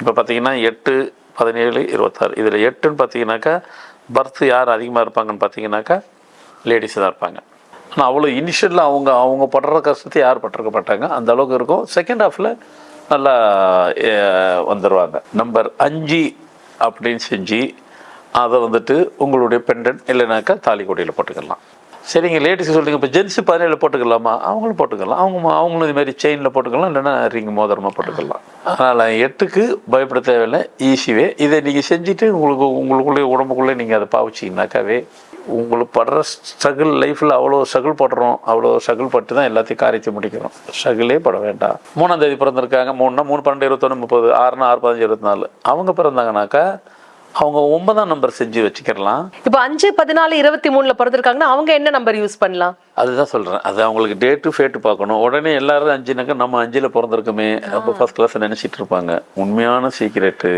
இப்போ பார்த்தீங்கன்னா 8, 17, 26 இதில் 8ன்னு பார்த்தீங்கன்னாக்கா பர்த் யார் அதிகமாக இருப்பாங்கன்னு பார்த்தீங்கன்னாக்கா லேடிஸ் தான் இருப்பாங்க. ஆனால் அவ்வளோ இனிஷியலில் அவங்க படுற கஷ்டத்தை யார் பட்டிருக்க மாட்டாங்க, அந்த அளவுக்கு இருக்கும். செகண்ட் ஹாஃபில் நல்லா வந்துடுவாங்க. நம்பர் 5 அப்படின்னு செஞ்சு அதை வந்துட்டு உங்களுடைய பெண்டன் இல்லைனாக்கா தாலி கொடியில் போட்டுக்கலாம். சரிங்க, லேடிஸ்க்கு சொல்லுங்க. இப்போ ஜென்ஸு 17 போட்டுக்கலாமா? அவங்களும் போட்டுக்கலாம். அவங்களும் இது மாதிரி செயினில் போட்டுக்கலாம், இல்லைன்னா ரிங் மோதிரமாக போட்டுக்கலாம். அதனால் 8க்கு பயப்பட தேவையில்லை, ஈஸிவே. இதை நீங்கள் செஞ்சுட்டு உங்களுக்குள்ளே உடம்புக்குள்ளே நீங்கள் அதை பாவிச்சிங்கனாக்காவே உங்களுக்கு படுற ஸ்ட்ரகிள் லைஃப்பில் அவ்வளோ ஸ்ட்ரகிள் படுறோம், அவ்வளோ ஸ்ட்ரகிள் பட்டு தான் எல்லாத்தையும் காரியத்தை முடிக்கிறோம். ஸ்ட்ரகிளே பட வேண்டாம். 3ஆம் தேதி பிறந்திருக்காங்க, 3னா 3, 12, 21, 30, 6னா 6, 15, 24 அவங்க பிறந்தாங்கனாக்கா அவங்க 9ஆம் நம்பர் செஞ்சு வச்சுக்கலாம். இப்போ 5, 14, 23 பிறந்திருக்காங்கன்னா அவங்க என்ன நம்பர் யூஸ் பண்ணலாம்? அதுதான் சொல்கிறேன். அது அவங்களுக்கு டேட்டு ஃபேட்டு பார்க்கணும். உடனே எல்லாரும் 5னாக்கா நம்ம 5ல் பிறந்திருக்குமே ரொம்ப ஃபர்ஸ்ட் கிளாஸ் நினச்சிட்டு இருப்பாங்க. உண்மையான சீக்ரெட்டு